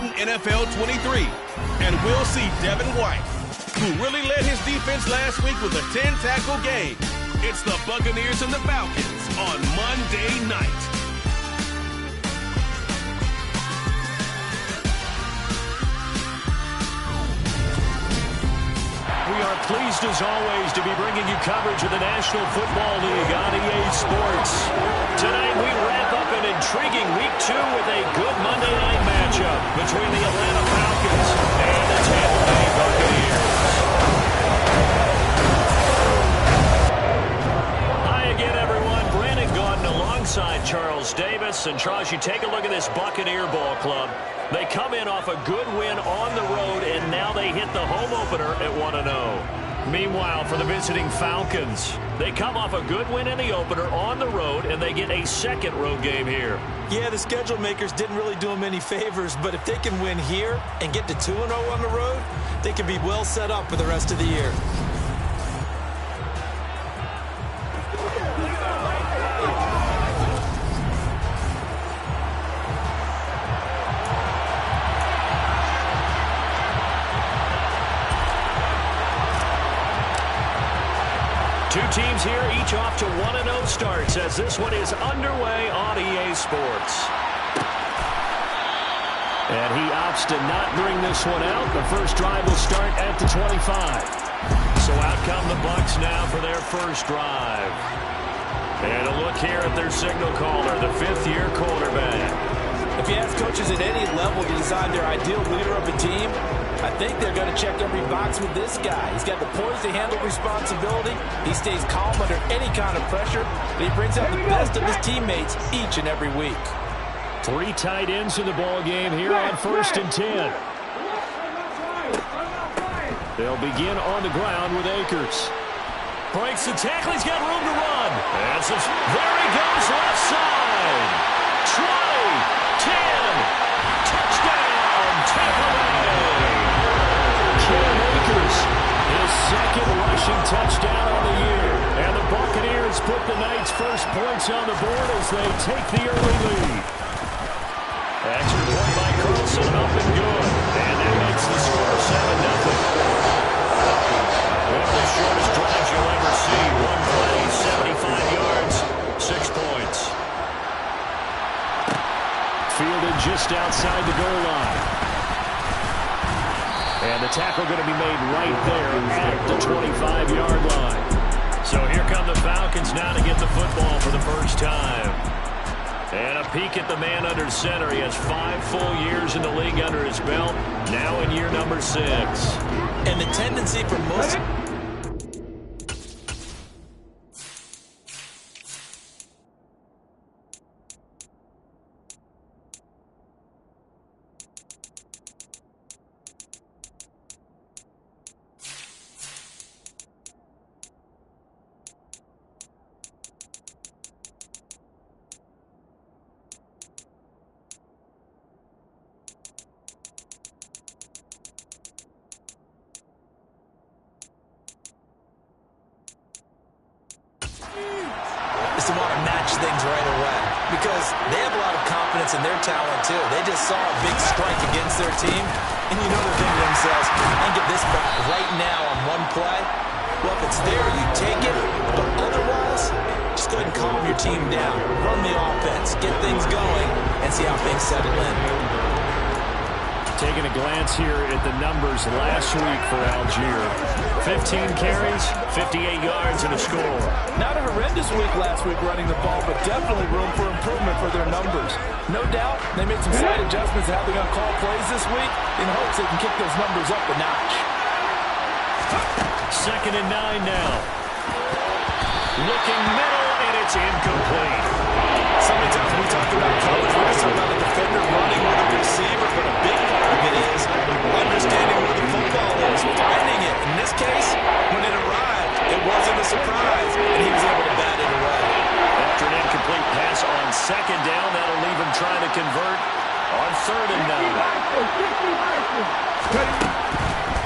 hitting NFL 23. And we'll see Devin White, who really led his defense last week with a 10-tackle game. It's the Buccaneers and the Falcons on Monday night. We are pleased, as always, to be bringing you coverage of the National Football League on EA Sports. Tonight, we wrap up an intriguing Week 2 with a good Monday night matchup between the Atlanta Falcons and the Tampa Bay Buccaneers. Hi again, everyone. Brandon Gaudin alongside Charles Davis. And Charles, you take a look at this Buccaneer ball club. They come in off a good win on the road, and now they hit the home opener at 1-0. Meanwhile, for the visiting Falcons, they come off a good win in the opener on the road, and they get a second road game here. Yeah, the schedule makers didn't really do them any favors, but if they can win here and get to 2-0 on the road, they can be well set up for the rest of the year. Two teams here, each off to 1-0 starts as this one is underway on EA Sports. And he opts to not bring this one out. The first drive will start at the 25. So out come the Bucs now for their first drive. And a look here at their signal caller, the fifth-year quarterback. If you ask coaches at any level to decide their ideal leader of a team, I think they're going to check every box with this guy. He's got the poise to handle responsibility. He stays calm under any kind of pressure. And he brings out the best of his teammates each and every week. Three tight ends in the ball game here on 1st and 10. They'll begin on the ground with Akers. Breaks the tackle. He's got room to run. And there he goes, left side. 20, 10, touchdown, Tampa Bay. Akers, his second rushing touchdown on the year. And the Buccaneers put the night's first points on the board as they take the early lead. Extra point by Carlson, up and good. And that makes the score 7-0. One of the shortest drives you'll ever see. One play, 75 yards, 6 points. Fielded just outside the goal line. And the tackle going to be made right there at the 25-yard line. So here come the Falcons now to get the football for the first time. And a peek at the man under center. He has 5 full years in the league under his belt, now in year number 6. And the tendency for most... is to want to match things right away because they have a lot of confidence in their talent too. They just saw a big strike against their team, and you know they're thinking to themselves, I can get this back right now on one play. Well, if it's there, you take it, but otherwise, just go ahead and calm your team down, run the offense, get things going, and see how things settle in. Taking a glance here at the numbers last week for Algier. 15 carries, 58 yards, and a score. Not a horrendous week last week running the ball, but definitely room for improvement for their numbers. No doubt they made some slight adjustments to how they're going to call plays this week in hopes they can kick those numbers up a notch. 2nd and 9 now. Looking middle, and it's incomplete. So many times we talk about coverage, we talk about a defender running with a receiver, but a big part of it is understanding where the football is, finding it. In this case, when it arrived, it wasn't a surprise, and he was able to bat it away. After an incomplete pass on 2nd down, that'll leave him trying to convert on 3rd and 9.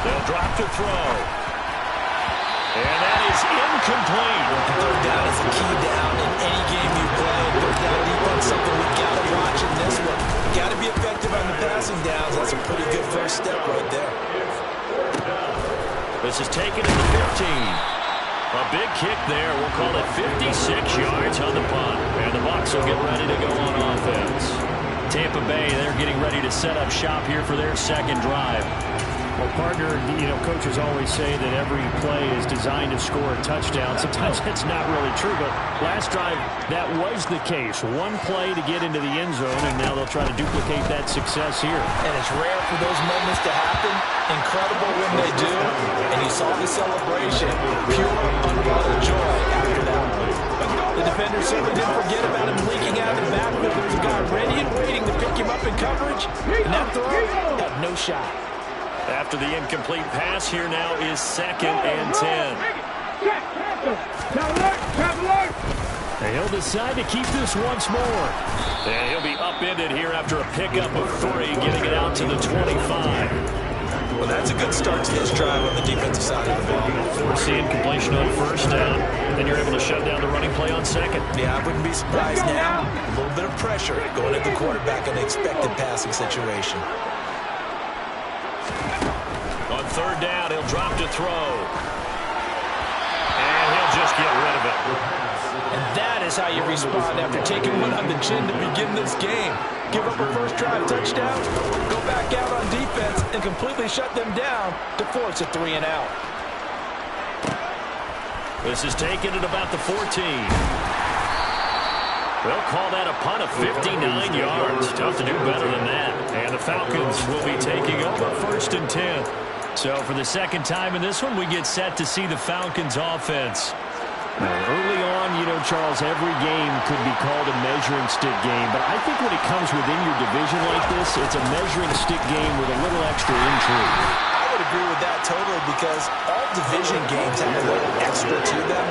They'll drop to throw. And that is incomplete. Third down is a key down in any game you play. Third down defense, something we've got to watch in this one. Got to to be effective on the passing downs. That's a pretty good first step right there. This is taken at the 15. A big kick there. We'll call it 56 yards on the punt. And the Bucs will get ready to go on offense. Tampa Bay, they're getting ready to set up shop here for their second drive. Well, partner, coaches always say that every play is designed to score a touchdown. Sometimes that's not really true, but last drive, that was the case. One play to get into the end zone, and now they'll try to duplicate that success here. And it's rare for those moments to happen. Incredible when they do. And you saw the celebration. Pure, unbridled joy after that. The defender certainly didn't forget about him leaking out of the backfield. There's a guy ready and waiting to pick him up in coverage. And that throw had no shot. After the incomplete pass, here now is 2nd and 10. And he'll decide to keep this once more. And he'll be upended here after a pickup of 3, getting it out to the 25. Well, that's a good start to this drive on the defensive side of the ball. Force the incompletion on first down. Then you're able to shut down the running play on second. Yeah, I wouldn't be surprised now. A little bit of pressure going at the quarterback in an expected passing situation. On third down, he'll drop to throw. And he'll just get rid of it. And that is how you respond after taking one on the chin to begin this game. Give up a first drive touchdown, go back out on defense, and completely shut them down to force a 3 and out. This is taken at about the 14. They'll call that a punt of 59 yards. Tough to do better than that. And the Falcons will be taking over 1st and 10. So for the second time in this one, we get set to see the Falcons offense. Early on, Charles, every game could be called a measuring stick game. But I think when it comes within your division like this, it's a measuring stick game with a little extra intrigue. I would agree with that totally because all division games have a little extra to them.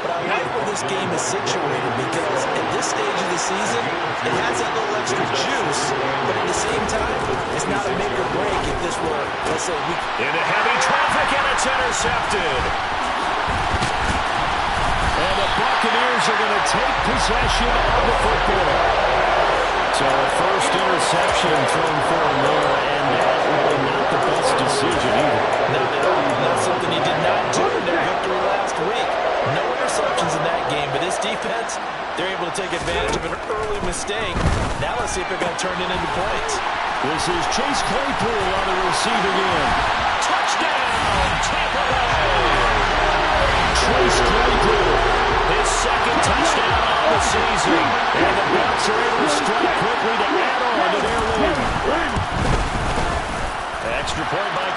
But I like where this game is situated because at this stage of the season, it has that little extra juice, but at the same time, it's not a make or break if this were, let's say, into heavy traffic, and it's intercepted. And the Buccaneers are going to take possession of the football. So a first interception thrown for him there, and that really not the best decision either. Not at all. That's something he did not do in their victory last week. No interceptions in that game, but this defense, they're able to take advantage of an early mistake. Now let's see if they're going to turn it into points. This is Chase Claypool on the receiving end. Touchdown, Tampa Bay! Chase Claypool. His second touchdown of the season. And the Bucs are able to strike quickly to add on to their lead. Extra point by...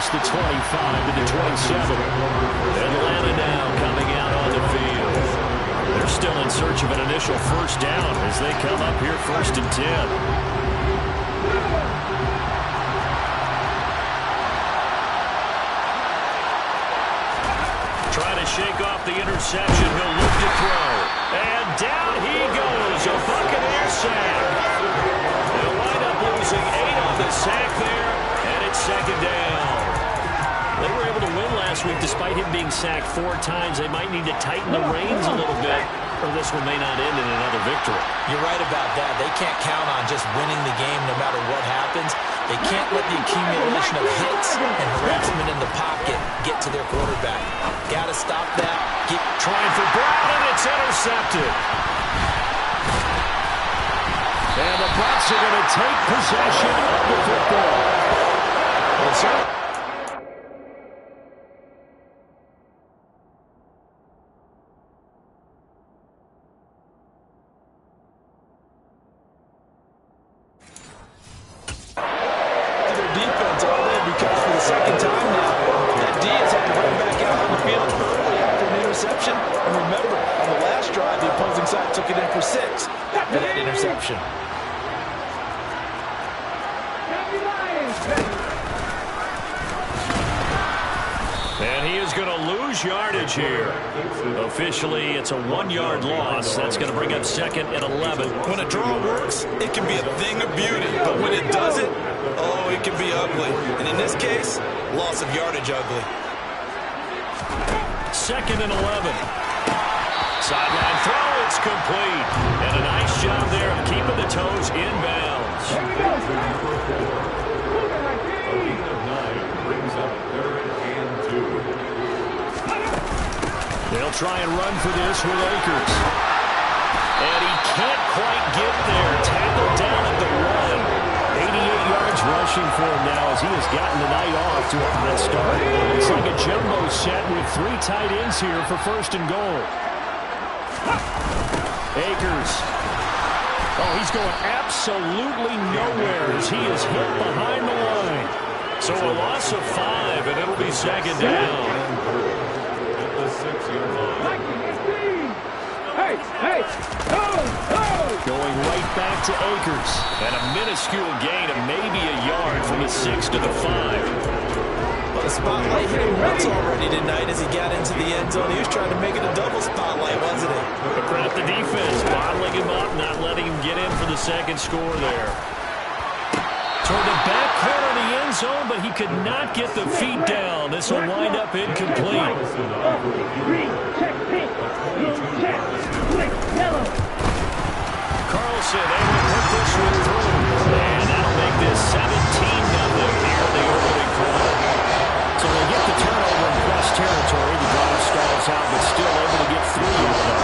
The 25 to the 27. Atlanta now coming out on the field. They're still in search of an initial first down as they come up here 1st and 10. Trying to shake off the interception. He'll look to throw. And down he goes. A Buccaneer sack. They'll wind up losing 8 on the sack there. And it's 2nd down. They were able to win last week despite him being sacked 4 times. They might need to tighten the reins a little bit, or this one may not end in another victory. You're right about that. They can't count on just winning the game no matter what happens. They can't let the accumulation of hits and harassment in the pocket get to their quarterback. Got to stop that. Keep trying for Brown, and it's intercepted. And the Bucs are going to take possession of the football. Yes, sir. number 6 for that interception. And he is going to lose yardage here. Officially, it's a 1-yard loss. That's going to bring up second and 11. When a draw works, it can be a thing of beauty. But when it doesn't, oh, it can be ugly. And in this case, loss of yardage ugly. Second and 11. Sideline throw, it's complete. And a nice job there of keeping the toes inbounds. They'll try and run for this with Akers. And he can't quite get there. Tackled down at the 1. 88 yards rushing for him now as he has gotten the night off to a hot start. It's like a jumbo set with 3 tight ends here for first and goal. Akers. Oh, he's going absolutely nowhere as he is hit behind the line. So a loss of 5, and it'll be second down. Going right back to Akers. And a minuscule gain of maybe a yard from the 6 to the 5. Well, the spotlight hit him once already tonight as he got into the end zone. He was trying to make it a double spotlight, wasn't he? But credit the defense, bottling him up, not letting him get in for the second score there. Toward the back corner of the end zone, but he could not get the feet down. This will wind up incomplete. Carlson able to put this one through. And that'll make this 17-0 here in the early quarter. So they get the turnover in plus territory. The drive stalls out, but still able to get 3 of them.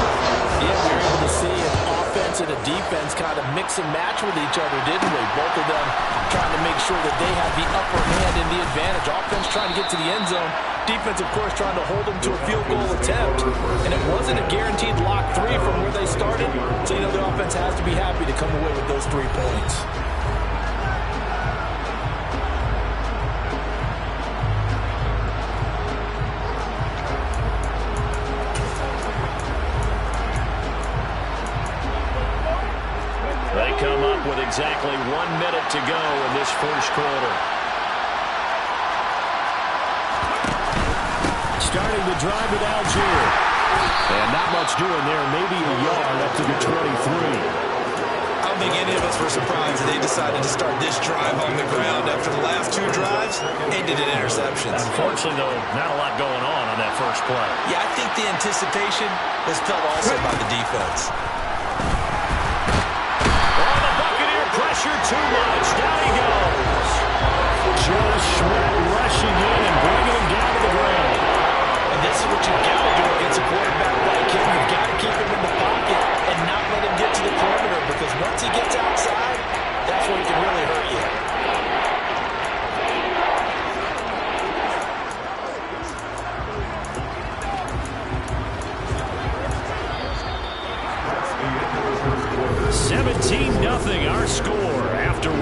Yeah, we were able to see an offense and a defense kind of mix and match with each other, didn't we? Both of them trying to make sure that they have the upper hand and the advantage. Offense trying to get to the end zone. Defense, of course, trying to hold them to a field goal attempt. And it wasn't a guaranteed lock 3 from where they started. So, you know, the offense has to be happy to come away with those 3 points. They come up with exactly 1 minute to go in this first quarter. Starting the drive with Algier. And not much doing there. Maybe a yard up to the 23. I don't think any of us were surprised that they decided to start this drive on the ground after the last 2 drives ended in interceptions. Unfortunately, though, not a lot going on that first play. Yeah, I think the anticipation was felt also by the defense. Pressure too much. Down he goes. Josh Sweat rushing in and bringing him down to the ground. And this is what you've got to do against a quarterback like him. You've got to keep him in the pocket and not let him get to the perimeter, because once he gets outside, that's where he can really hurt you. Nothing, our score after 1.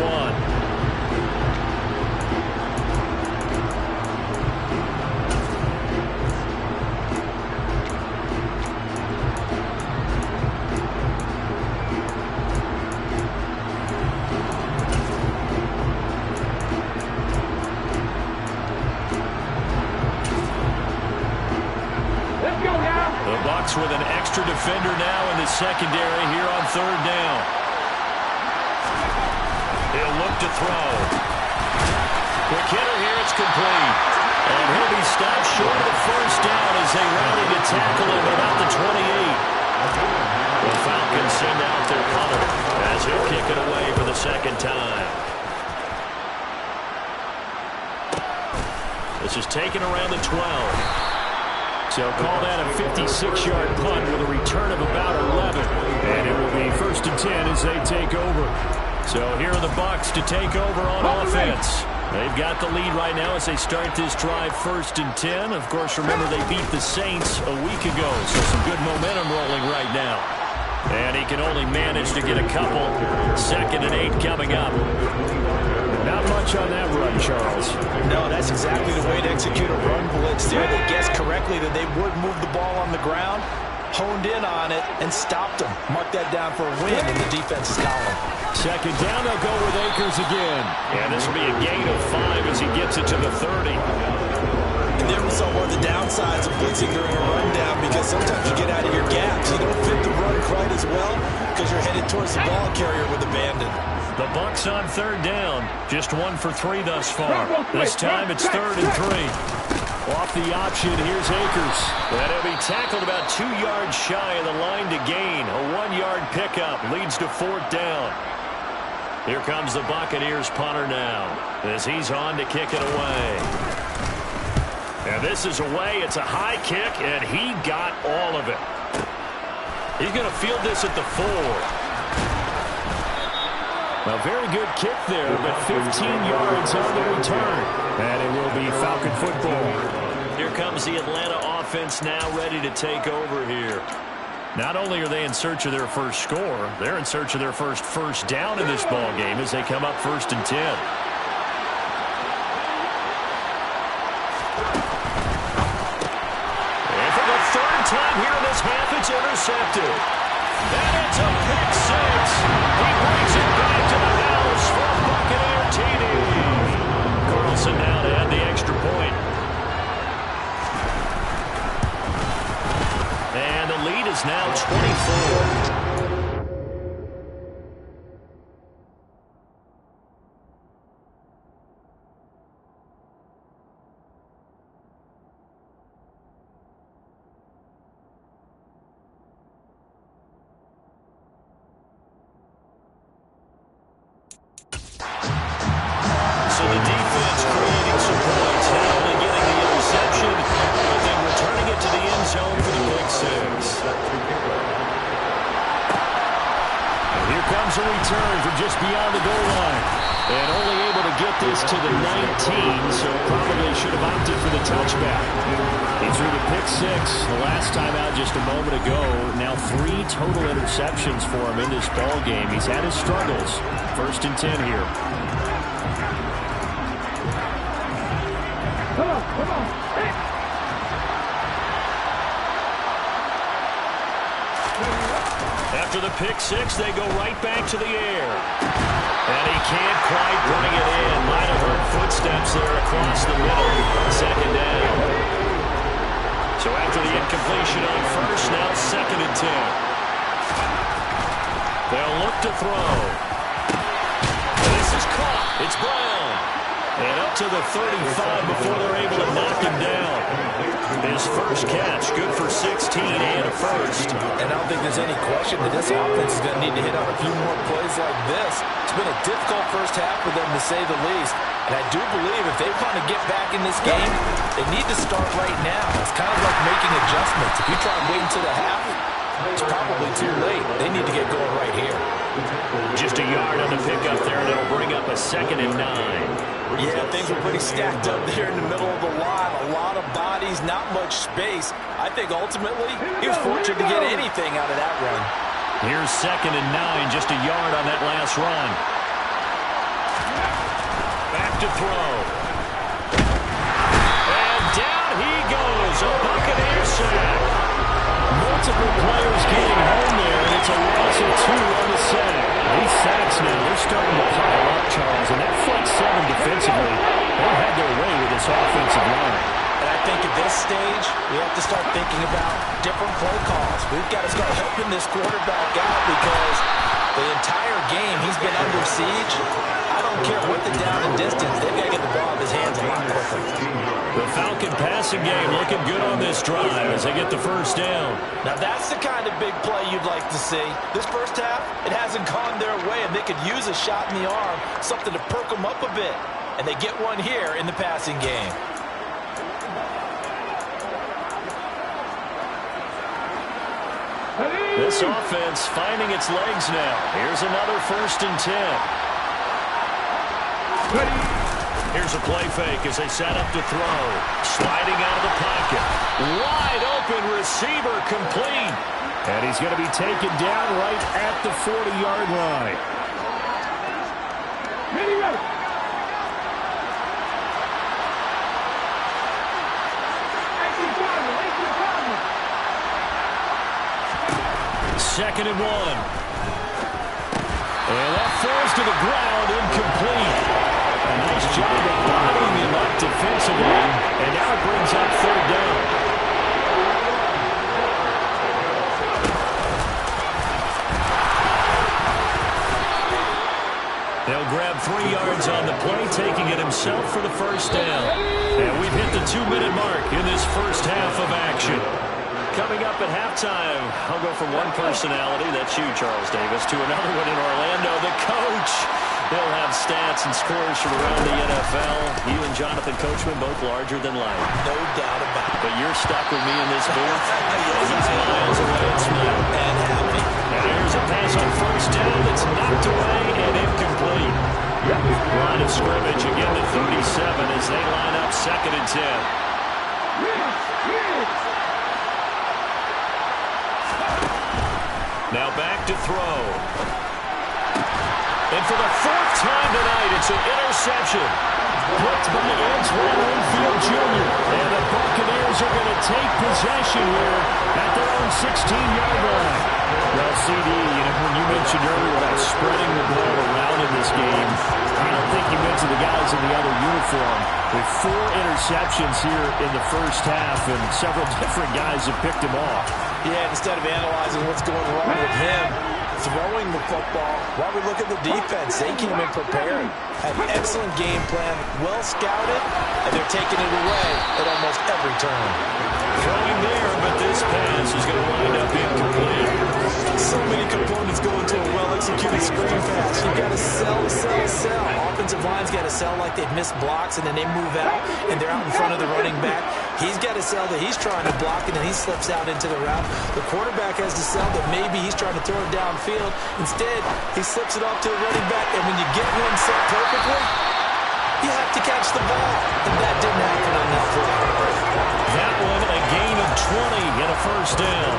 Let's go now. The Bucs with an extra defender now in the secondary here on 3rd down. He'll look to throw. Quick hitter here, it's complete. And he'll be stopped short of the first down as they rally to tackle him about the 28. The Falcons send out their punter as he'll kick it away for the second time. This is taken around the 12. So call that a 56-yard punt with a return of about 11. And it will be 1st and 10 as they take over. So here are the Bucs to take over on offense. They've got the lead right now as they start this drive 1st and 10. Of course, remember they beat the Saints a week ago, so some good momentum rolling right now. And he can only manage to get a couple. 2nd and 8 coming up. Not much on that run, Charles. No, that's exactly the way to execute a run blitz there. They guessed correctly that they would move the ball on the ground. honed in on it and stopped him. Mark that down for a win in the defense's column. Second down, they'll go with Akers again. And this will be a gain of 5 as he gets it to the 30. And there we saw one of the downsides of blitzing during a rundown, because sometimes you get out of your gaps. You don't fit the run quite as well because you're headed towards the ball carrier with abandon. The Bucs on third down. Just 1 for 3 thus far. This time it's 3rd and 3. Off the option, here's Akers. And he'll be tackled about 2 yards shy of the line to gain. A 1-yard pickup leads to 4th down. Here comes the Buccaneers punter now, as he's on to kick it away. And this is away. It's a high kick, and he got all of it. He's going to field this at the 4. A very good kick there, but 15 yards on the return. And it will be Falcon football. Here comes the Atlanta offense now ready to take over here. Not only are they in search of their first score, they're in search of their first down in this ball game as they come up 1st and 10. And for the 3rd time here in this half, it's intercepted. And it's a pick 6. He brings it back to the house for Buccaneer TD. Carlson now to add the extra point. And the lead is now 24. So the defense creating some points, not only getting the interception, but then returning it to the end zone for the pick 6. And here comes a return from just beyond the goal line. And only able to get this to the 19, so probably should have opted for the touchback. He threw the pick 6 the last time out just a moment ago. Now 3 total interceptions for him in this ball game. He's had his struggles. 1st and 10 here. Come on. After the pick 6, they go right back to the air. And he can't quite bring it in. Might have heard footsteps there across the middle. 2nd down. So after the incompletion on 1st, now 2nd and 10. They'll look to throw. This is caught. It's Brown. And up to the 35 before they're able to knock him down. His first catch, good for 16 and a 1st. And I don't think there's any question that this offense is going to need to hit on a few more plays like this. It's been a difficult first half for them, to say the least. And I do believe if they want to get back in this game, they need to start right now. It's kind of like making adjustments. If you try and wait until the half, it's probably too late. They need to get going right here. Just a yard on the pickup there, and it'll bring up a 2nd and 9. Yeah, things were pretty stacked up there in the middle of the line. A lot of bodies, not much space. I think ultimately he was fortunate to get anything out of that run. Here's 2nd and 9, just a yard on that last run. Back to throw. And down he goes, a Buccaneer sack. Multiple players getting home there, and it's a loss of 2 on the sack. These sacks now, they're starting to pile up, Charles, and that front 7 defensively, they had their way with this offensive line. And I think at this stage, we have to start thinking about different play calls. We've got to start helping this quarterback out because the entire game he's been under siege. I don't care what the down and distance, they've got to get the ball in his hands a lot quicker. The Falcon passing game looking good on this drive as they get the first down. Now that's the kind of big play you'd like to see. This first half, it hasn't gone their way, and they could use a shot in the arm, something to perk them up a bit. And they get one here in the passing game. This offense finding its legs now. Here's another 1st and 10. Here's a play fake as they set up to throw. Sliding out of the pocket. Wide open receiver complete. And he's going to be taken down right at the 40-yard line. 2nd and 1. And that falls to the ground, incomplete. A nice job of bodying him up defensively, and now it brings up 3rd down. They'll grab 3 yards on the play, taking it himself for the 1st down. And we've hit the 2-minute mark in this first half of action. Coming up at halftime, I'll go from one personality, that's you, Charles Davis, to another one in Orlando, the coach. He'll have stats and scores from around the NFL. You and Jonathan Coachman, both larger than life. No doubt about it. But you're stuck with me in this booth. He's miles away and smiling. And happy. And here's a pass on 1st down that's knocked away and incomplete. Line of scrimmage again to 37 as they line up 2nd and 10. Now back to throw. And for the 4th time tonight, it's an interception. Blocked by Antoine Winfield Jr. And the Buccaneers are going to take possession here at their own 16-yard line. Well, CD, when you mentioned earlier about spreading the ball around in this game, I don't think you mentioned the guys in the other uniform. With 4 interceptions here in the first half, and several different guys have picked him off. Yeah, instead of analyzing what's going wrong with him, throwing the football, while we look at the defense, they came in prepared, had an excellent game plan, well scouted, and they're taking it away at almost every turn. Throwing there, but this pass is going to wind up incomplete. So many components go into a well-executed screen pass. You've got to sell. Offensive line's got to sell like they've missed blocks, and then they move out, and they're out in front of the running back. He's got to sell that he's trying to block, and then he slips out into the route. The quarterback has to sell that maybe he's trying to throw it downfield. Instead, he slips it off to the running back, and when you get one set perfectly, you have to catch the ball, and that didn't happen on that play. That one, a gain of 20 and a 1st down.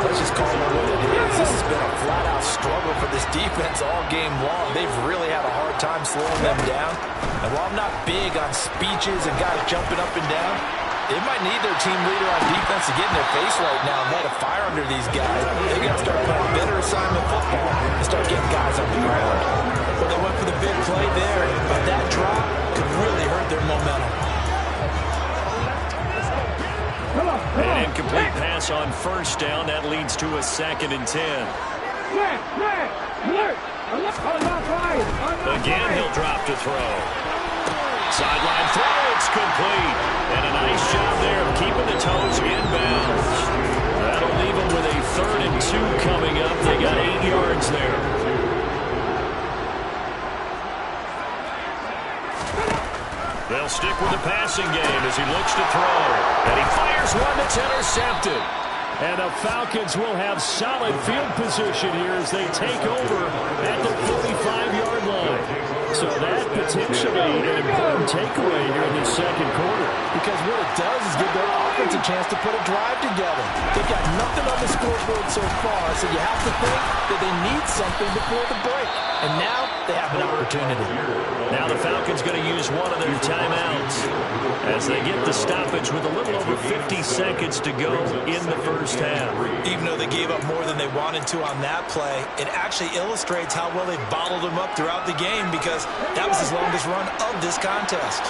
Let's just call it what it is. This has been a flat-out struggle for this defense all game long. They've really had a hard time slowing them down. And while I'm not big on speeches and guys jumping up and down, they might need their team leader on defense to get in their face right now and light a fire under these guys. They're going to start playing better assignment football and start getting guys on the ground. But they went for the big play there, but that drop could really hurt their momentum. An incomplete pass on 1st down. That leads to a 2nd and 10. Again, he'll drop to throw. Sideline throw, it's complete. And a nice job there of keeping the toes inbounds. That'll leave them with a 3rd and 2 coming up. They got 8 yards there. They'll stick with the passing game as he looks to throw. And he fires one that's intercepted. And the Falcons will have solid field position here as they take over at the 45-yard line. So that potentially an important takeaway here in the 2nd quarter. Because what it does is give their offense a chance to put a drive together. They've got nothing on the scoreboard so far, so you have to think that they need something before the break. And now they have an opportunity. Now the Falcons going to use one of their timeouts as they get the stoppage with a little over 50 seconds to go in the first half. Even though they gave up more than they wanted to on that play, it actually illustrates how well they bottled them up throughout the game because that was his longest run of this contest.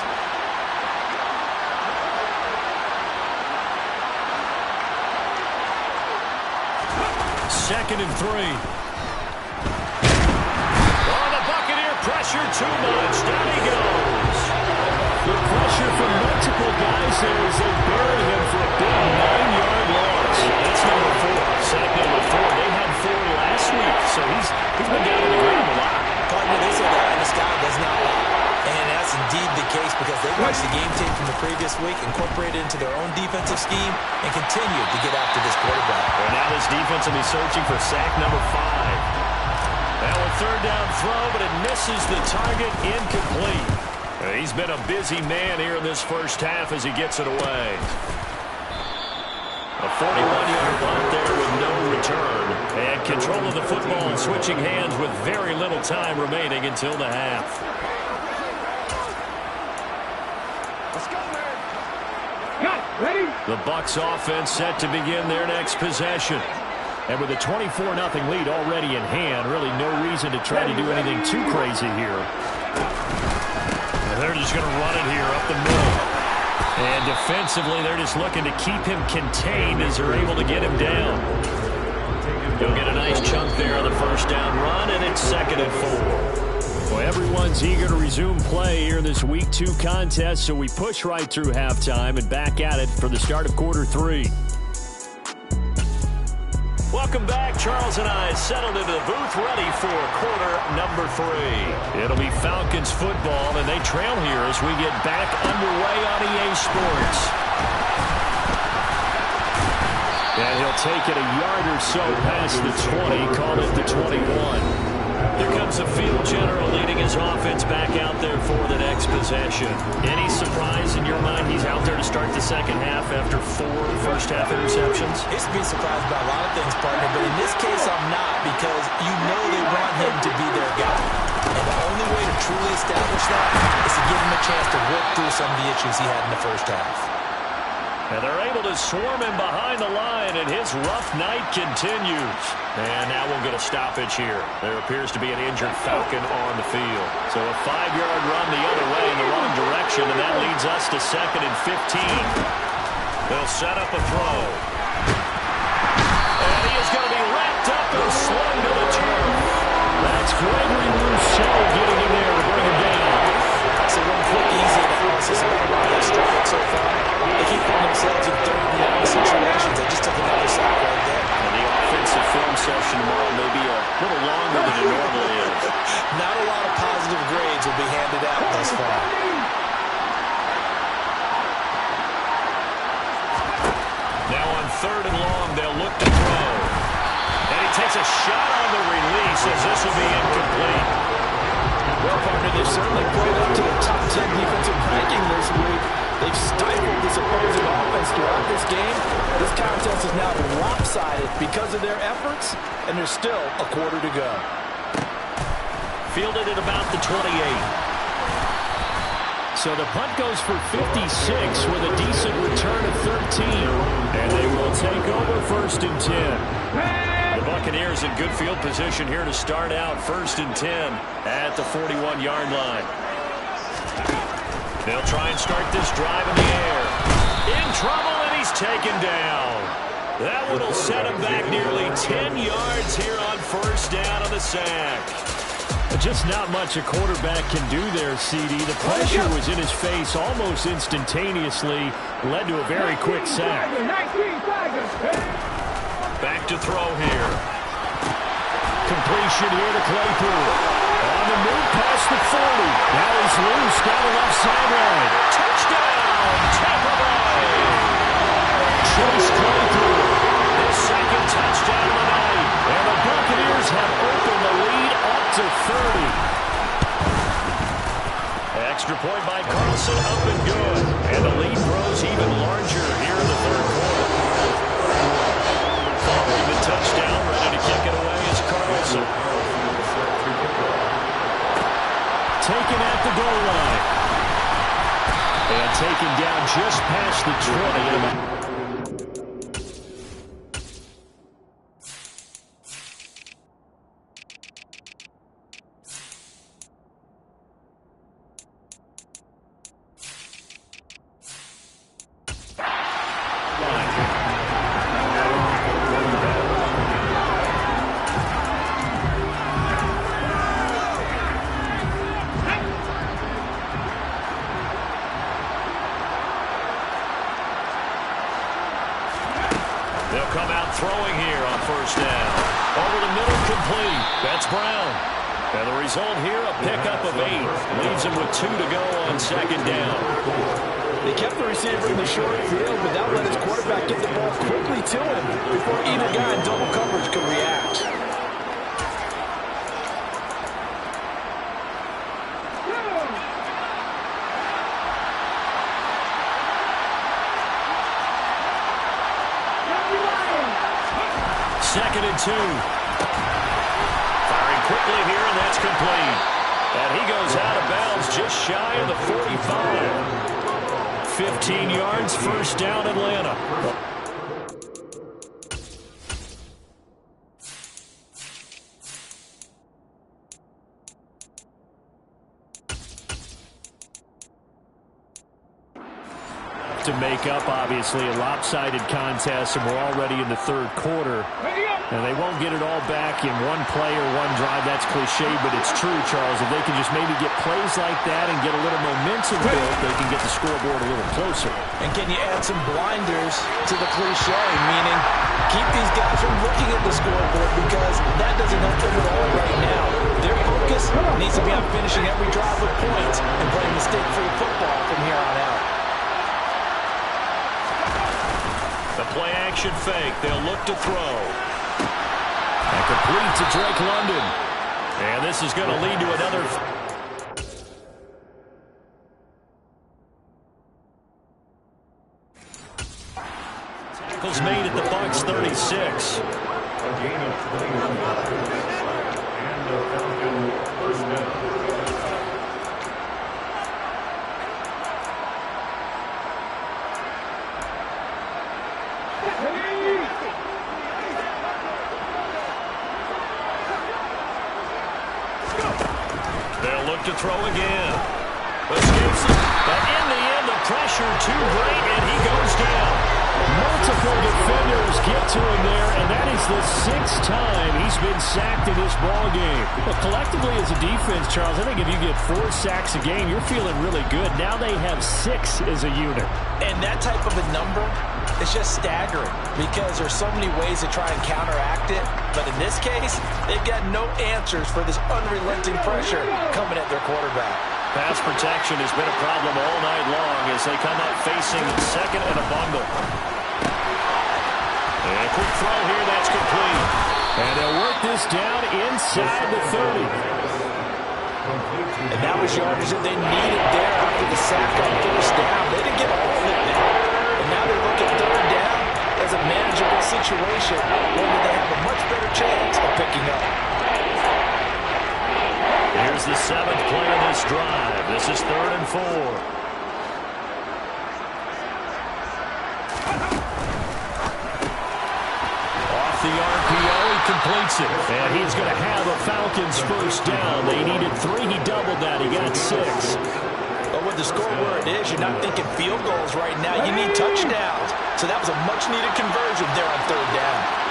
2nd and 3. Pressure too much. Down he goes. The pressure from multiple guys there as they bury him for a big 9-yard loss. That's number 4. Sack number 4. They had 4 last week, so he's been down on the ground a lot. Partner, they say the eye in the sky does not lie. And that's indeed the case because they watched the game tape from the previous week, incorporated into their own defensive scheme, and continued to get after this quarterback. Well, now this defense will be searching for sack number 5. Now a 3rd down throw, but it misses the target, incomplete. He's been a busy man here in this first half as he gets it away. A 41-yard punt there with no return. And control of the football and switching hands with very little time remaining until the half. Let's go, man. Got it. Ready? The Bucs offense set to begin their next possession. And with a 24-0 lead already in hand, really no reason to try to do anything too crazy here. And they're just going to run it here up the middle. And defensively, they're just looking to keep him contained as they're able to get him down. He'll get a nice chunk there on the first down run, and it's 2nd and 4. Well, everyone's eager to resume play here in this Week 2 contest, so we push right through halftime and back at it for the start of quarter 3. Welcome back. Charles and I settled into the booth ready for quarter number 3. It'll be Falcons football, and they trail here as we get back underway on EA Sports. And he'll take it a yard or so past the 20, call it the 21. Here comes the field general leading his offense back out there for the next possession. Any surprise in your mind he's out there to start the second half after 4 first-half interceptions? Used to be surprised by a lot of things, partner, but in this case I'm not, because you know they want him to be their guy. And the only way to truly establish that is to give him a chance to work through some of the issues he had in the first half. And they're able to swarm him behind the line, and his rough night continues. And now we'll get a stoppage here. There appears to be an injured Falcon on the field. So a 5-yard run the other way in the wrong direction, and that leads us to 2nd and 15. They'll set up a throw. And he is going to be wrapped up and slung to the turf. That's Gregory Rousseau getting in there to bring him down. So one quick, easy analysis about why they struggled so far. They keep putting themselves in 3rd and long situations. They just took another sack right there. And the offensive film session tomorrow may be a little longer than it normally is. Not a lot of positive grades will be handed out thus far. Now on 3rd and long, they'll look to throw. And he takes a shot on the release as this will be incomplete. Well, partner, they've certainly played up to the top 10 defensive ranking this week. They've stifled this opposing offense throughout this game. This contest is now lopsided because of their efforts, and there's still a quarter to go. Fielded at about the 28. So the punt goes for 56 with a decent return of 13. And they will take over 1st and 10. The Buccaneers in good field position here to start out 1st and 10 at the 41-yard line. They'll try and start this drive in the air. In trouble, and he's taken down. That one will set him back nearly 10 yards here on 1st down on the sack. Just not much a quarterback can do there, CD. The pressure was in his face almost instantaneously, led to a very quick sack. Back to throw here. Completion here to Claypool. On the move past the 40. Now he's loose down the left sideline. Touchdown, Tampa Bay. Chase Claypool. His 2nd touchdown of the night. And the Buccaneers have opened the lead up to 30. Extra point by Carlson, up and good. And the lead grows even larger here in the 3rd quarter. Following the touchdown, ready to kick it away is Carlson. Taken at the goal line. And taken down just past the 20. They'll come out throwing here on 1st down. Over the middle, complete. That's Brown. And the result here, a pickup of 8. Leaves him with 2 to go on 2nd down. They kept the receiver in the short field, but that let his quarterback get the ball quickly to him before either guy in double coverage could react. Second and 2. Firing quickly here, and that's complete. And he goes out of bounds just shy of the 45. 15 yards, 1st down, Atlanta. to make up, obviously, a lopsided contest, and we're already in the third quarter. And they won't get it all back in one play or one drive. That's cliche, but it's true, Charles. If they can just maybe get plays like that and get a little momentum built, they can get the scoreboard a little closer. And can you add some blinders to the cliche, meaning keep these guys from looking at the scoreboard, because that doesn't help them at all right now. Their focus needs to be on finishing every drive with points and playing mistake-free football from here on out. The play-action fake. They'll look to throw. And complete to Drake London. And this is going to lead to another. Tackles made at the Bucs 36. A gain of 25. And the Falcon first down. They'll look to throw again. Escapes it. But in the end, the pressure too great, and he goes down. Multiple defenders get to him there, and that is the 6th time he's been sacked in this ball game. Well, collectively as a defense, Charles, I think if you get 4 sacks a game, you're feeling really good. Now they have 6 as a unit. And that type of a number is just staggering, because there's so many ways to try and counteract it. But in this case, they've got no answers for this unrelenting pressure coming at their quarterback. Pass protection has been a problem all night long as they come up facing second and a bundle. And a quick throw here, that's complete. And they'll work this down inside the 30. And that was yardage that they needed there after the sack on first down. They didn't get all of it there. And now they look at third down as a manageable situation, one that they have a much better chance of picking up. Here's the 7th play of this drive. This is 3rd and 4. Off the RPO, he completes it. And he's going to have a Falcons first down. They needed 3. He doubled that. He got 6. But with the score where it is, you're not thinking field goals right now. You need touchdowns. So that was a much-needed conversion there on third down.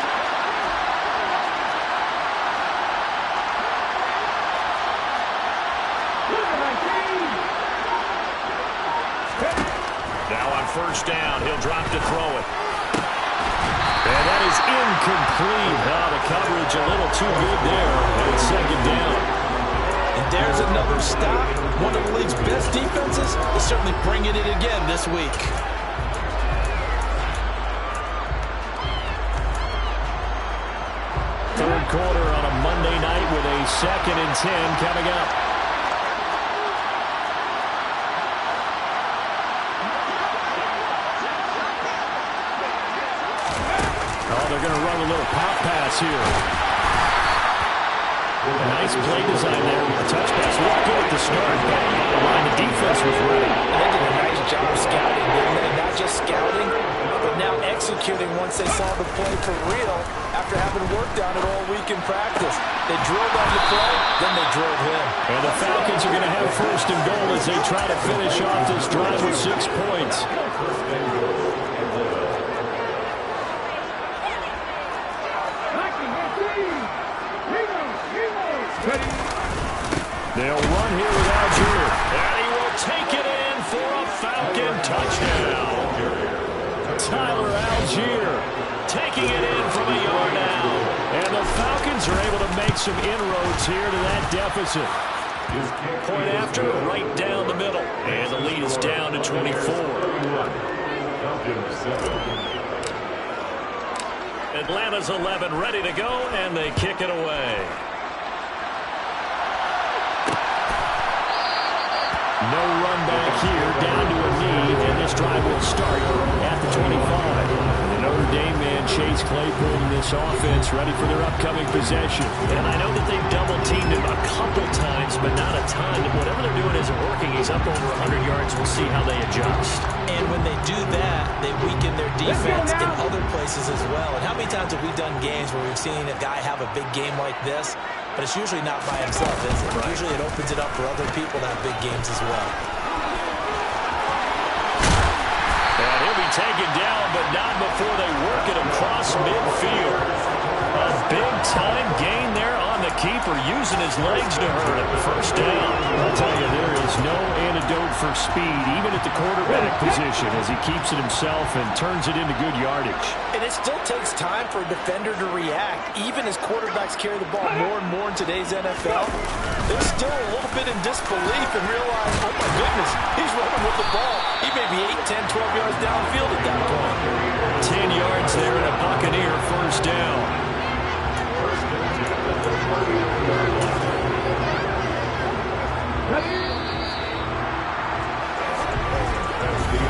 First down, he'll drop to throw it. And that is incomplete. Oh, the coverage a little too good there. And it's 2nd down. And there's another stop. One of the league's best defenses is certainly bringing it again this week. Third quarter on a Monday night with a 2nd and 10 coming up. They're going to run a little pop pass here. A nice play design there with the touch pass. Looked good at the start, but the defense was ready. They did a nice job scouting, didn't they? Not just scouting, but now executing once they saw the play for real after having worked on it all week in practice. They drilled on the play, then they drilled him. And the Falcons are going to have 1st and goal as they try to finish off this drive with 6 points. They'll run here with Algier. And he will take it in for a Falcon touchdown. Tyler Algier taking it in from a yard out. And the Falcons are able to make some inroads here to that deficit. Point after, right down the middle. And the lead is down to 24. Atlanta's 11 ready to go, and they kick it away. No run back here, down to a knee, and this drive will start at the 25. The Notre Dame man, Chase Claypool, in this offense, ready for their upcoming possession. And I know that they've double-teamed him a couple times, but not a ton. Whatever they're doing isn't working. He's up over 100 yards. We'll see how they adjust. And when they do that, they weaken their defense in other places as well. And how many times have we done games where we've seen a guy have a big game like this, but it's usually not by himself, is it? Right. Usually it opens it up for other people to have big games as well. And taken down, but not before they work it across midfield. A big-time gain there on the keeper, using his legs to hurt it. First down. I'll tell you, there is no antidote for speed, even at the quarterback position, as he keeps it himself and turns it into good yardage. And it still takes time for a defender to react. Even as quarterbacks carry the ball more and more in today's NFL, they're still a little bit in disbelief and realize, oh my goodness, he's running with the ball. He may be 8, 10, 12 yards downfield at that point. 10 yards there and a Buccaneer first down.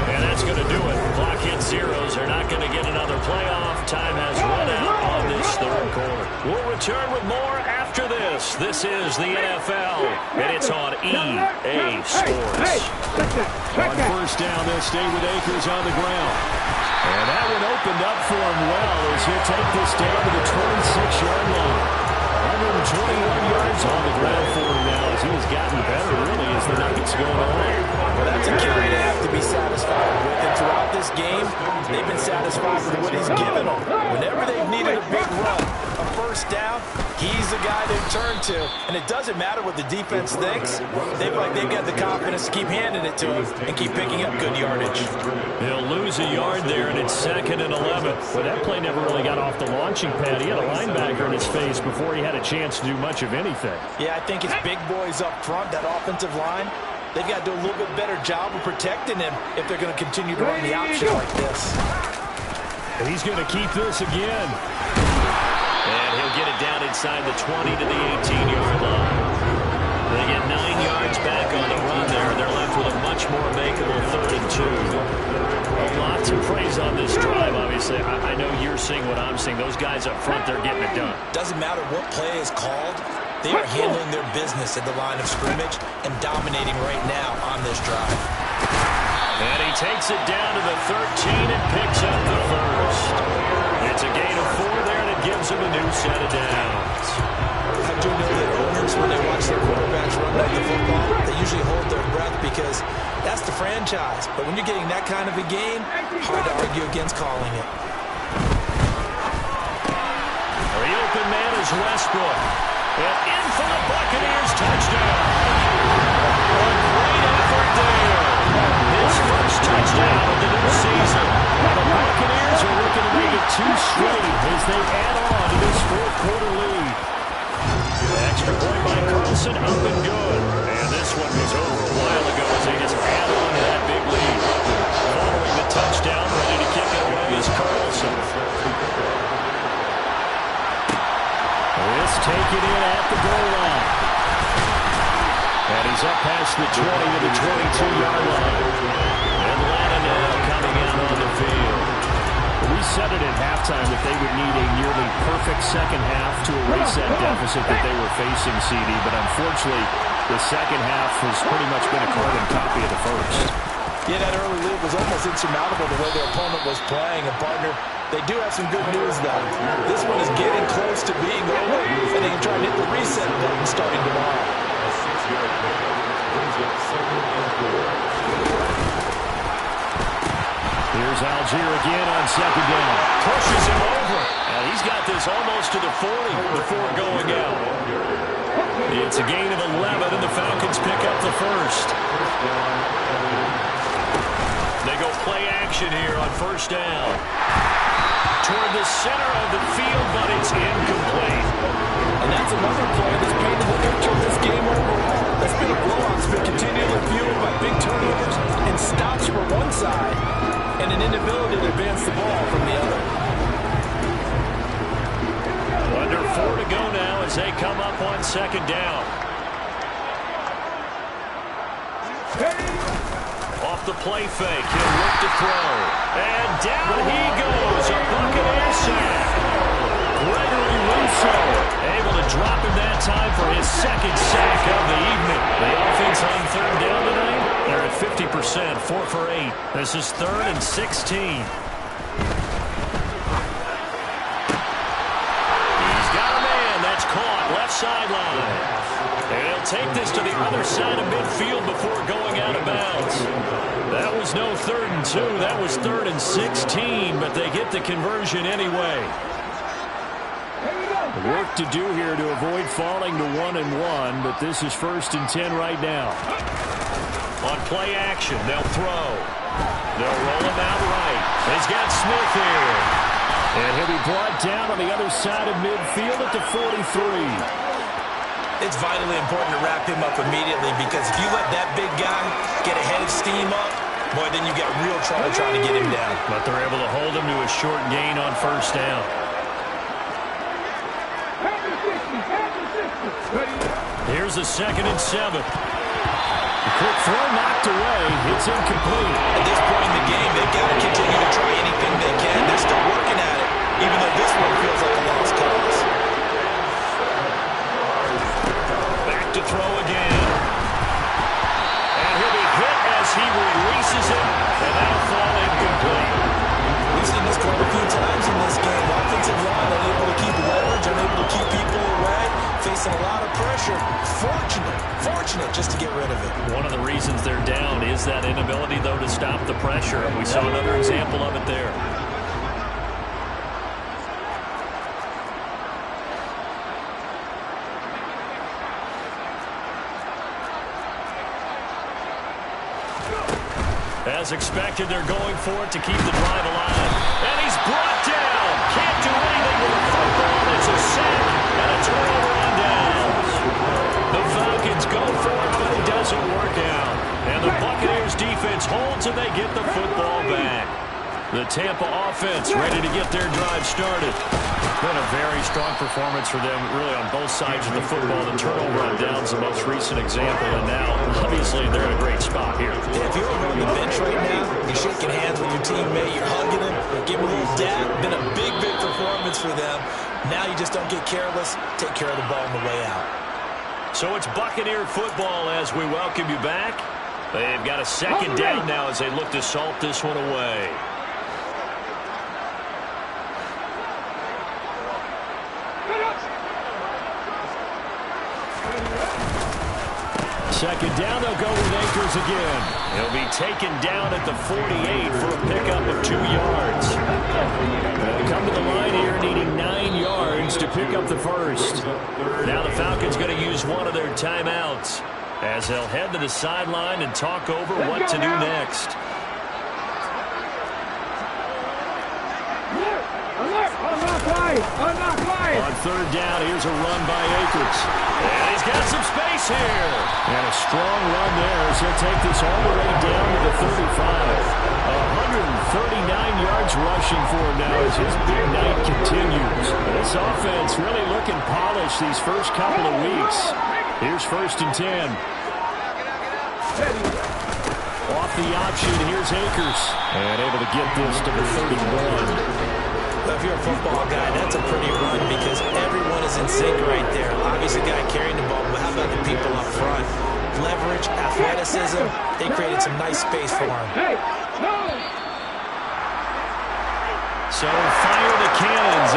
And that's going to do it. Clock hits zeros. They're not going to get another playoff. Time has run out on this third quarter. We'll return with more after this. This is the NFL, and it's on EA Sports. On first down, they'll stay with Akers on the ground. And that one opened up for him well as he'll take this down to the 26-yard line. 121 yards on the ground for him now as he has gotten better, really, as the Nuggets go on. Well, that's a carry they have to be satisfied with. And throughout this game, they've been satisfied with what he's given them. Whenever they've needed a big run, a first down, he's the guy they've turned to. And it doesn't matter what the defense thinks. They've got the confidence to keep handing it to him and keep picking up good yardage. They'll lose a yard there, and it's 2nd and 11. Well, that play never really got off the launching pad. He had a linebacker in his face before he had a chance to do much of anything. Yeah, I think it's big boys up front, that offensive line. They've got to do a little bit better job of protecting him if they're going to continue to run the option like this. And he's going to keep this again. And he'll get it down inside the 20 to the 18-yard line. They get 9 yards back on the run there. They're left with a much more makeable 3rd and 2. Lots of praise on this drive, obviously. I know you're seeing what I'm seeing. Those guys up front, they're getting it done. Doesn't matter what play is called. They are handling their business at the line of scrimmage and dominating right now on this drive. And he takes it down to the 13 and picks up the first. It's a gain of 4 there that gives him a new set of downs. I do know that owners, when they watch their quarterbacks run like the football, they usually hold their breath because that's the franchise. But when you're getting that kind of a game, hard to argue against calling it. The open man is Westbrook. And in for the Buccaneers, touchdown. A great effort there. His first touchdown of the new season. The Buccaneers are looking to make it 2 straight as they add on to this 4th quarter lead. Extra point by Carlson, up and good. And this one was over a while ago as they just add on to that big lead. Following the touchdown, ready to kick it away is Carlson. This taken in at the goal line. And he's up past the 20 to the 22-yard line. And Lannon now coming out on the field. We said it at halftime that they would need a nearly perfect second half to erase that deficit that they were facing, CD. But unfortunately, the second half has pretty much been a carbon copy of the first. Yeah, that early lead was almost insurmountable the way their opponent was playing. And, partner, they do have some good news, though. This one is getting close to being over, and they can try and hit the reset button starting tomorrow. Here's Algier again on 2nd down. Pushes him over. And he's got this almost to the 40 before going out. It's a gain of 11, and the Falcons pick up the first. They go play action here on first down. Toward the center of the field, but it's incomplete. And that's another play that's painted the picture of this game overall. That's been a blowout. It's been continually fueled by big turnovers and stops from one side and an inability to advance the ball from the other. Under 4 to go now as they come up on 2nd down. Off the play fake, he'll look to throw. And down he goes, a Buccaneer sack. Gregory Rousseau able to drop him that time for his 2nd sack of the evening. The offense on 3rd down tonight, they're at 50%, 4 for 8. This is 3rd and 16. He's got a man that's caught left sideline. And he'll take this to the other side of midfield before going out of bounds. That was no 3rd and 2. That was 3rd and 16, but they get the conversion anyway. Work to do here to avoid falling to 1-1, but this is 1st and 10 right now. On play action, they'll throw. They'll roll him out right. He's got Smith here. And he'll be brought down on the other side of midfield at the 43. It's vitally important to wrap him up immediately, because if you let that big guy get a head of steam up, boy, then you got real trouble trying to get him down. But they're able to hold him to a short gain on 1st down. Here's a 2nd and 7. The quick throw knocked away. It's incomplete. At this point in the game, they've got to continue to try anything they can. They're still working at it, even though this one feels like a lost cause. Back to throw again. And he'll be hit as he releases it, and that'll fall incomplete. We've seen this quite a few times in this game. Offensive line unable to keep leverage, unable to keep people away, facing a lot of pressure. Fortunate just to get rid of it. One of the reasons they're down is that inability, though, to stop the pressure. We saw another example of it there. As expected, they're going for it to keep the drive alive. And he's brought down. Can't do anything with the football. It's a sack and a turnover on downs. The Falcons go for it, but it doesn't work out. And the Buccaneers defense holds and they get the football back. The Tampa offense ready to get their drive started. Been a very strong performance for them, really, on both sides of the football. The turnover on downs, the most recent example, and now, obviously, they're in a great spot here. Yeah, if you're over on the bench right now, you're shaking hands with your teammate, you're hugging him, giving him a little dab. Been a big performance for them. Now you just don't get careless. Take care of the ball on the way out. So it's Buccaneer football as we welcome you back. They've got a 2nd down now as they look to salt this one away. Second down, they'll go with Akers again. He'll be taken down at the 48 for a pickup of 2 yards. They come to the line here needing 9 yards to pick up the first. Now the Falcons going to use one of their timeouts as they'll head to the sideline and talk over what to do next. On 3rd down, here's a run by Akers. And he's got some space here. And a strong run there as he'll take this all the way down to the 35. 139 yards rushing for him now as his big night continues. This offense really looking polished these first couple of weeks. Here's 1st and 10. Off the option, here's Akers. And able to get this to the 31. If you're a football guy, that's a pretty run because everyone is in sync right there. Obviously, the guy carrying the ball, but how about the people up front? Leverage, athleticism, they created some nice space for him. So fire the cannons.